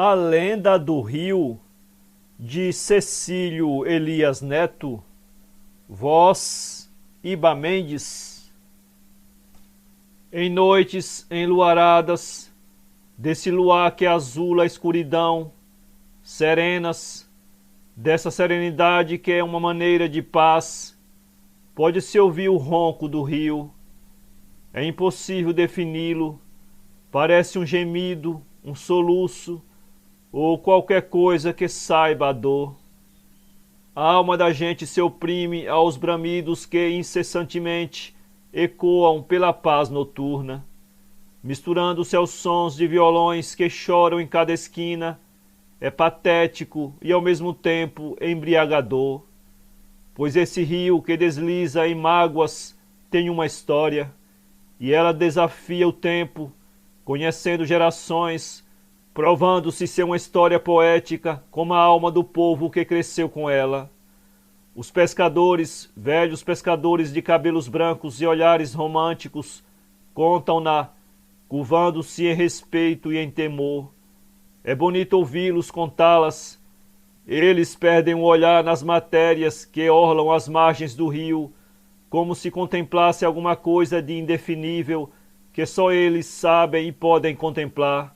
A lenda do rio, de Cecílio Elias Neto, voz Iba Mendes. Em noites enluaradas, desse luar que azula a escuridão, serenas, dessa serenidade que é uma maneira de paz, pode-se ouvir o ronco do rio. É impossível defini-lo, parece um gemido, um soluço, ou qualquer coisa que saiba a dor. A alma da gente se oprime aos bramidos que incessantemente ecoam pela paz noturna, misturando-se aos sons de violões que choram em cada esquina. É patético e ao mesmo tempo embriagador, pois esse rio que desliza em mágoas tem uma história, e ela desafia o tempo, conhecendo gerações, provando-se ser uma história poética como a alma do povo que cresceu com ela. Os pescadores, velhos pescadores de cabelos brancos e olhares românticos, contam-na, curvando-se em respeito e em temor. É bonito ouvi-los contá-las. Eles perdem o olhar nas matérias que orlam as margens do rio, como se contemplasse alguma coisa de indefinível que só eles sabem e podem contemplar.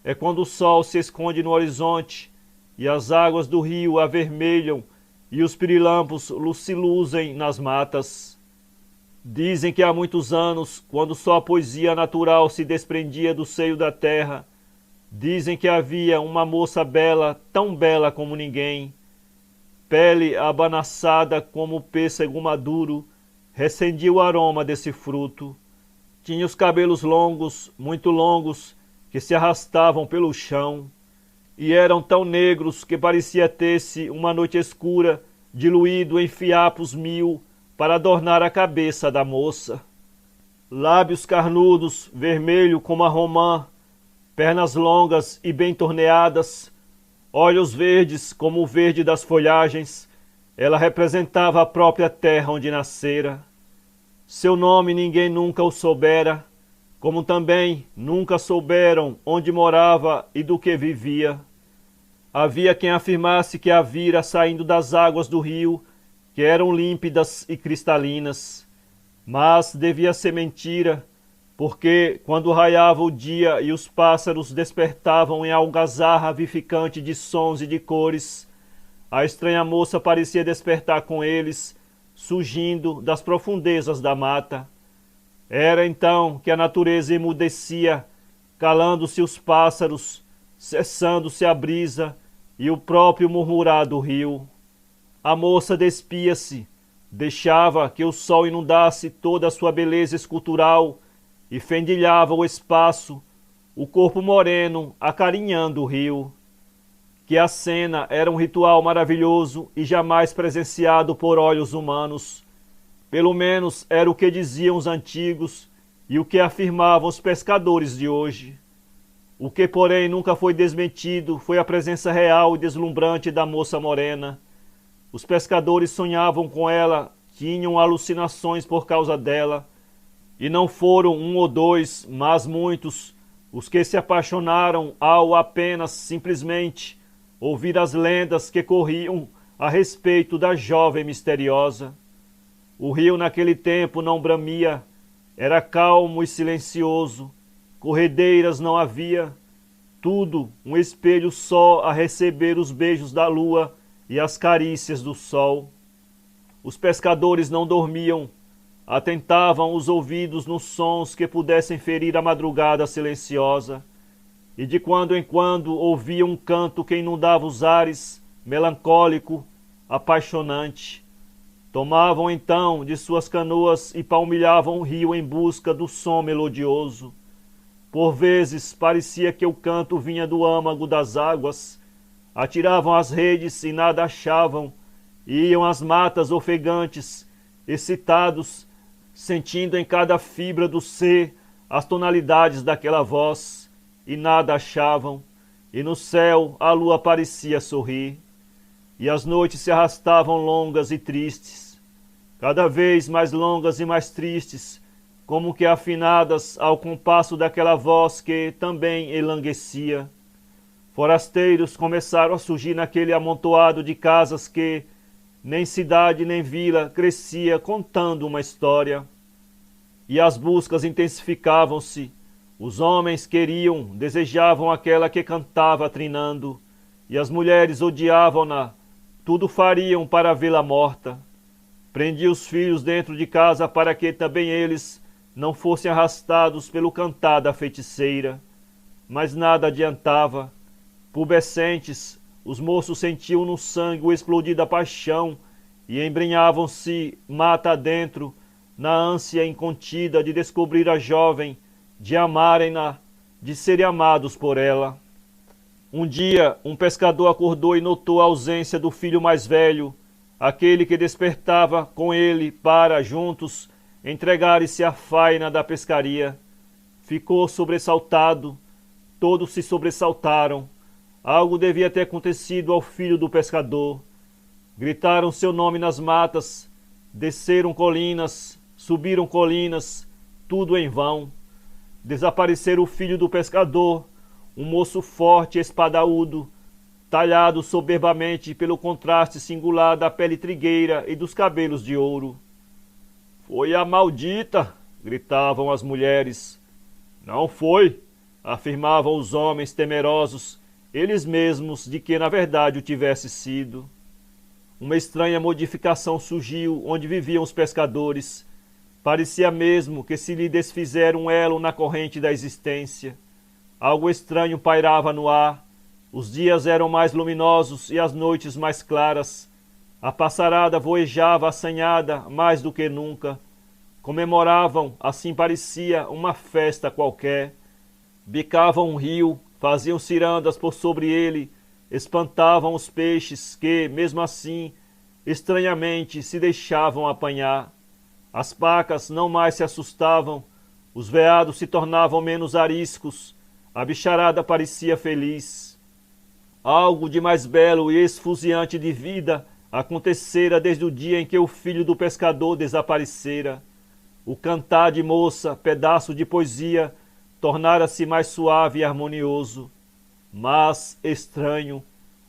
É quando o sol se esconde no horizonte e as águas do rio avermelham e os pirilampos se luzem nas matas. Dizem que há muitos anos, quando só a poesia natural se desprendia do seio da terra, dizem que havia uma moça bela, tão bela como ninguém, pele abanaçada como o pêssego maduro, recendia o aroma desse fruto. Tinha os cabelos longos, muito longos, que se arrastavam pelo chão, e eram tão negros que parecia ter-se uma noite escura, diluído em fiapos mil, para adornar a cabeça da moça. Lábios carnudos, vermelho como a romã, pernas longas e bem torneadas, olhos verdes como o verde das folhagens, ela representava a própria terra onde nascera. Seu nome ninguém nunca o soubera, como também nunca souberam onde morava e do que vivia. Havia quem afirmasse que a vira saindo das águas do rio, que eram límpidas e cristalinas, mas devia ser mentira, porque quando raiava o dia e os pássaros despertavam em algazarra vivificante de sons e de cores, a estranha moça parecia despertar com eles, surgindo das profundezas da mata. Era então que a natureza emudecia, calando-se os pássaros, cessando-se a brisa e o próprio murmurar do rio. A moça despia-se, deixava que o sol inundasse toda a sua beleza escultural e fendilhava o espaço, o corpo moreno acarinhando o rio. Que a cena era um ritual maravilhoso e jamais presenciado por olhos humanos. Pelo menos era o que diziam os antigos e o que afirmavam os pescadores de hoje. O que, porém, nunca foi desmentido foi a presença real e deslumbrante da moça morena. Os pescadores sonhavam com ela, tinham alucinações por causa dela, e não foram um ou dois, mas muitos, os que se apaixonaram ao apenas, simplesmente, ouvir as lendas que corriam a respeito da jovem misteriosa. O rio naquele tempo não bramia, era calmo e silencioso, corredeiras não havia, tudo um espelho só a receber os beijos da lua e as carícias do sol. Os pescadores não dormiam, atentavam os ouvidos nos sons que pudessem ferir a madrugada silenciosa, e de quando em quando ouviam um canto que inundava os ares, melancólico, apaixonante. Tomavam então de suas canoas e palmilhavam o rio em busca do som melodioso. Por vezes parecia que o canto vinha do âmago das águas. Atiravam as redes e nada achavam, iam às matas ofegantes, excitados, sentindo em cada fibra do ser as tonalidades daquela voz, e nada achavam, e no céu a lua parecia sorrir, e as noites se arrastavam longas e tristes, cada vez mais longas e mais tristes, como que afinadas ao compasso daquela voz que também enlanguecia. Forasteiros começaram a surgir naquele amontoado de casas que, nem cidade nem vila, crescia contando uma história. E as buscas intensificavam-se. Os homens queriam, desejavam aquela que cantava trinando, e as mulheres odiavam-na, tudo fariam para vê-la morta. Prendia os filhos dentro de casa para que também eles não fossem arrastados pelo cantar da feiticeira. Mas nada adiantava. Pubescentes, os moços sentiam no sangue o explodir da paixão e embrenhavam-se mata adentro, na ânsia incontida de descobrir a jovem, de amarem-na, de serem amados por ela. Um dia, um pescador acordou e notou a ausência do filho mais velho, aquele que despertava com ele para, juntos, entregarem-se à faina da pescaria. Ficou sobressaltado, todos se sobressaltaram. Algo devia ter acontecido ao filho do pescador. Gritaram seu nome nas matas, desceram colinas, subiram colinas, tudo em vão. Desaparecera o filho do pescador, um moço forte e espadaúdo, talhado soberbamente pelo contraste singular da pele trigueira e dos cabelos de ouro. Foi a maldita! Gritavam as mulheres. Não foi! Afirmavam os homens temerosos, eles mesmos de que na verdade o tivesse sido. Uma estranha modificação surgiu onde viviam os pescadores. Parecia mesmo que se lhe desfizera um elo na corrente da existência. Algo estranho pairava no ar. Os dias eram mais luminosos e as noites mais claras. A passarada voejava assanhada mais do que nunca. Comemoravam, assim parecia, uma festa qualquer. Bicavam um rio, faziam cirandas por sobre ele, espantavam os peixes que, mesmo assim, estranhamente se deixavam apanhar. As pacas não mais se assustavam, os veados se tornavam menos ariscos, a bicharada parecia feliz. Algo de mais belo e esfuziante de vida acontecera desde o dia em que o filho do pescador desaparecera. O cantar de moça, pedaço de poesia, tornara-se mais suave e harmonioso. Mas, estranho,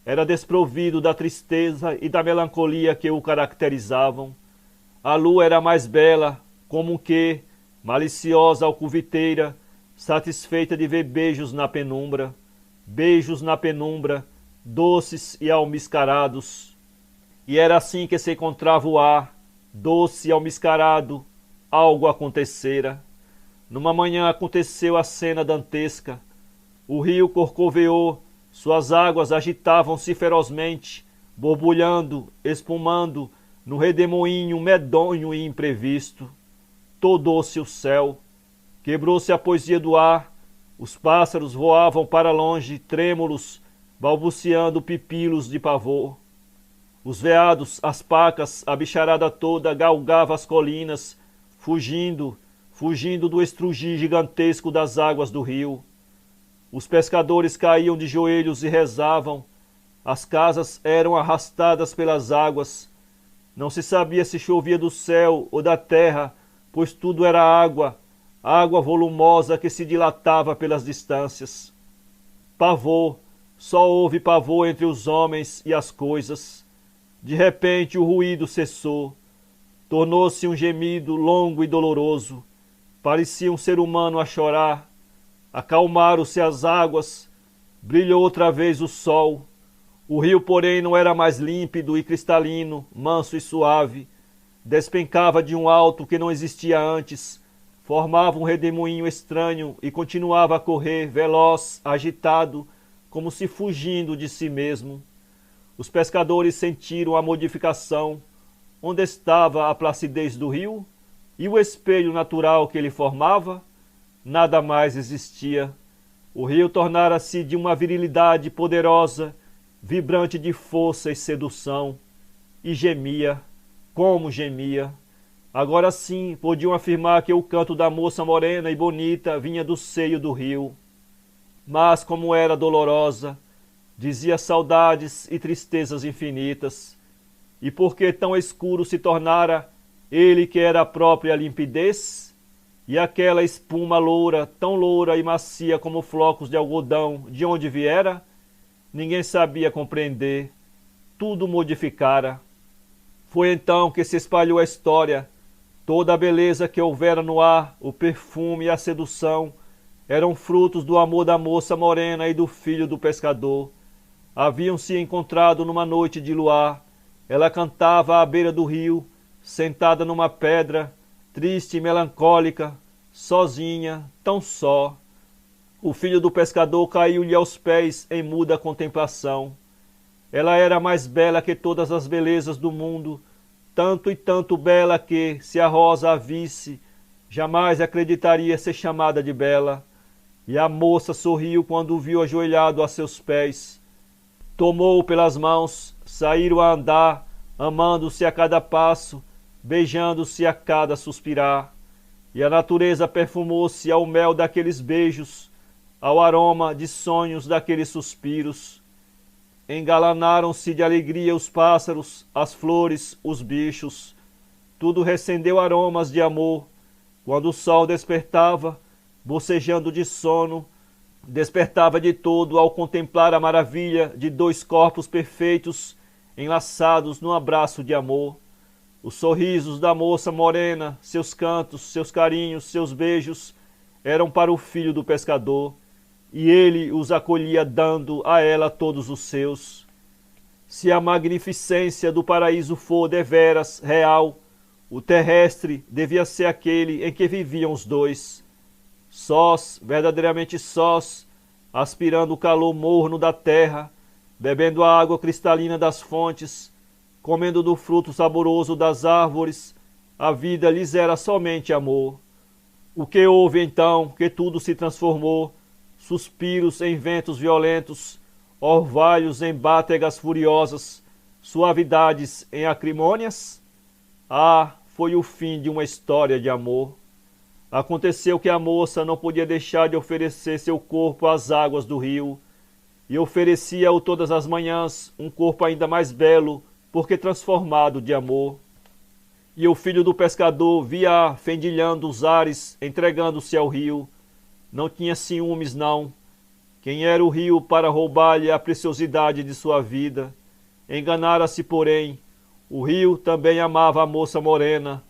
era desprovido da tristeza e da melancolia que o caracterizavam. A lua era mais bela, como que, maliciosa alcoviteira, satisfeita de ver beijos na penumbra, doces e almiscarados. E era assim que se encontrava o ar, doce e almiscarado, algo acontecera. Numa manhã aconteceu a cena dantesca. O rio corcoveou, suas águas agitavam-se ferozmente, borbulhando, espumando, no redemoinho medonho e imprevisto. Todou-se o céu, quebrou-se a poesia do ar, os pássaros voavam para longe, trêmulos, balbuciando pipilos de pavor. Os veados, as pacas, a bicharada toda galgava as colinas, fugindo do estrugir gigantesco das águas do rio. Os pescadores caíam de joelhos e rezavam. As casas eram arrastadas pelas águas. Não se sabia se chovia do céu ou da terra, pois tudo era água, água volumosa que se dilatava pelas distâncias. Pavor, só houve pavor entre os homens e as coisas. De repente o ruído cessou. Tornou-se um gemido longo e doloroso. Parecia um ser humano a chorar. Acalmaram-se as águas. Brilhou outra vez o sol. O rio, porém, não era mais límpido e cristalino, manso e suave. Despencava de um alto que não existia antes. Formava um redemoinho estranho e continuava a correr, veloz, agitado, como se fugindo de si mesmo. Os pescadores sentiram a modificação. Onde estava a placidez do rio? E o espelho natural que ele formava? Nada mais existia. O rio tornara-se de uma virilidade poderosa, vibrante de força e sedução. E gemia. Como gemia! Agora sim podiam afirmar que o canto da moça morena e bonita vinha do seio do rio. Mas como era dolorosa, dizia saudades e tristezas infinitas. E por que tão escuro se tornara ele que era a própria limpidez? E aquela espuma loura, tão loura e macia como flocos de algodão, de onde viera? ninguém sabia compreender, tudo modificara. Foi então que se espalhou a história, toda a beleza que houvera no ar, o perfume e a sedução, eram frutos do amor da moça morena e do filho do pescador. Haviam-se encontrado numa noite de luar. Ela cantava à beira do rio, sentada numa pedra, triste e melancólica, sozinha, tão só. O filho do pescador caiu-lhe aos pés em muda contemplação. Ela era mais bela que todas as belezas do mundo, tanto e tanto bela que, se a rosa a visse, jamais acreditaria ser chamada de bela. E a moça sorriu quando o viu ajoelhado a seus pés. Tomou-o pelas mãos, saíram a andar, amando-se a cada passo, beijando-se a cada suspirar. E a natureza perfumou-se ao mel daqueles beijos, ao aroma de sonhos daqueles suspiros. Engalanaram-se de alegria os pássaros, as flores, os bichos. Tudo recendeu aromas de amor. Quando o sol despertava, bocejando de sono, despertava de todo ao contemplar a maravilha de dois corpos perfeitos enlaçados num abraço de amor. Os sorrisos da moça morena, seus cantos, seus carinhos, seus beijos eram para o filho do pescador, e ele os acolhia dando a ela todos os seus. Se a magnificência do paraíso for deveras real, o terrestre devia ser aquele em que viviam os dois. Sós, verdadeiramente sós, aspirando o calor morno da terra, bebendo a água cristalina das fontes, comendo do fruto saboroso das árvores, a vida lhes era somente amor. O que houve então que tudo se transformou, suspiros em ventos violentos, orvalhos em bátegas furiosas, suavidades em acrimônias? Ah, foi o fim de uma história de amor. Aconteceu que a moça não podia deixar de oferecer seu corpo às águas do rio, e oferecia-o todas as manhãs, um corpo ainda mais belo, porque transformado de amor. E o filho do pescador via fendilhando os ares, entregando-se ao rio. Não tinha ciúmes, não. Quem era o rio para roubar-lhe a preciosidade de sua vida? Enganara-se, porém. O rio também amava a moça morena,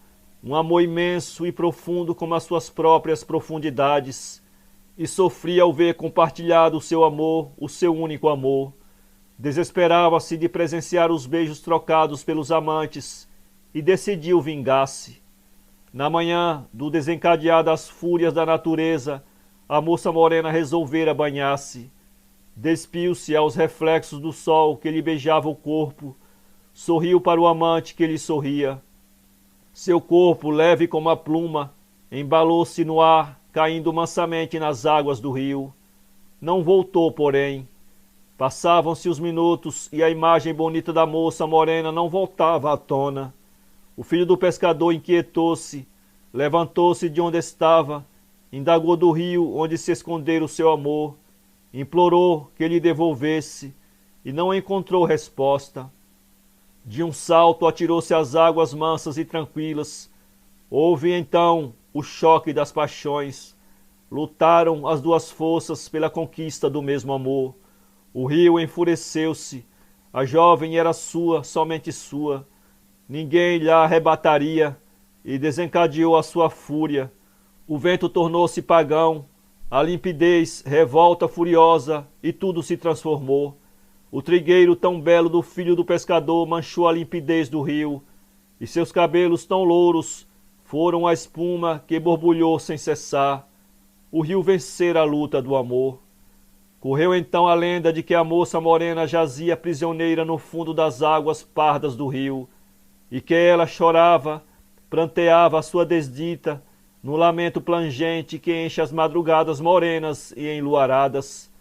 um amor imenso e profundo como as suas próprias profundidades, e sofria ao ver compartilhado o seu amor, o seu único amor. Desesperava-se de presenciar os beijos trocados pelos amantes e decidiu vingar-se. Na manhã do desencadear das fúrias da natureza, a moça morena resolvera banhar-se. Despiu-se aos reflexos do sol que lhe beijava o corpo, sorriu para o amante que lhe sorria. Seu corpo, leve como a pluma, embalou-se no ar, caindo mansamente nas águas do rio. Não voltou, porém. Passavam-se os minutos e a imagem bonita da moça morena não voltava à tona. O filho do pescador inquietou-se, levantou-se de onde estava, indagou do rio onde se escondera o seu amor, implorou que lhe devolvesse e não encontrou resposta. De um salto atirou-se às águas mansas e tranquilas. Houve então o choque das paixões. Lutaram as duas forças pela conquista do mesmo amor. O rio enfureceu-se. A jovem era sua, somente sua. Ninguém lhe arrebataria, e desencadeou a sua fúria. O vento tornou-se pagão, a limpidez, revolta furiosa, e tudo se transformou. O trigueiro tão belo do filho do pescador manchou a limpidez do rio, e seus cabelos tão louros foram a espuma que borbulhou sem cessar. O rio vencera a luta do amor. Correu então a lenda de que a moça morena jazia prisioneira no fundo das águas pardas do rio, e que ela chorava, pranteava a sua desdita, no lamento plangente que enche as madrugadas morenas e enluaradas.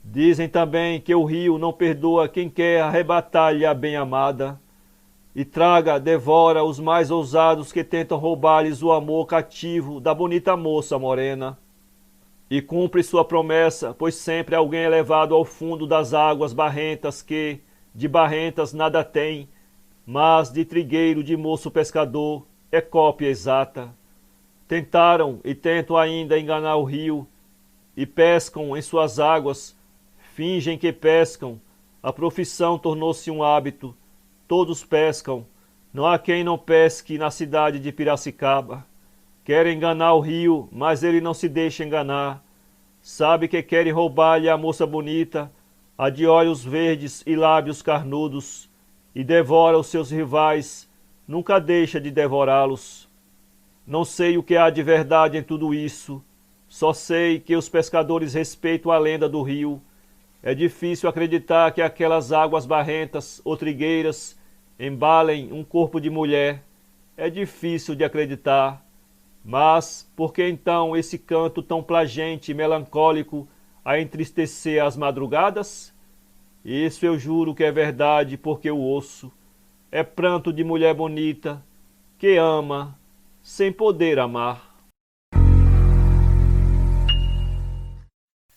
Dizem também que o rio não perdoa quem quer arrebatar-lhe a bem-amada, e traga, devora os mais ousados que tentam roubar-lhes o amor cativo da bonita moça morena. E cumpre sua promessa, pois sempre alguém é levado ao fundo das águas barrentas que, de barrentas nada tem, mas de trigueiro de moço pescador é cópia exata. Tentaram e tentam ainda enganar o rio, e pescam em suas águas Fingem que pescam, a profissão tornou-se um hábito, todos pescam, não há quem não pesque na cidade de Piracicaba. Querem enganar o rio, mas ele não se deixa enganar. Sabe que querem roubar-lhe a moça bonita, a de olhos verdes e lábios carnudos, e devora os seus rivais, nunca deixa de devorá-los. Não sei o que há de verdade em tudo isso, só sei que os pescadores respeitam a lenda do rio. É difícil acreditar que aquelas águas barrentas ou trigueiras embalem um corpo de mulher. É difícil de acreditar. Mas por que então esse canto tão plagente e melancólico a entristecer as madrugadas? Isso eu juro que é verdade, porque o ouço. É pranto de mulher bonita que ama sem poder amar.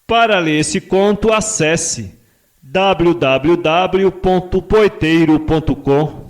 Para ler esse conto, acesse www.poeteiro.com.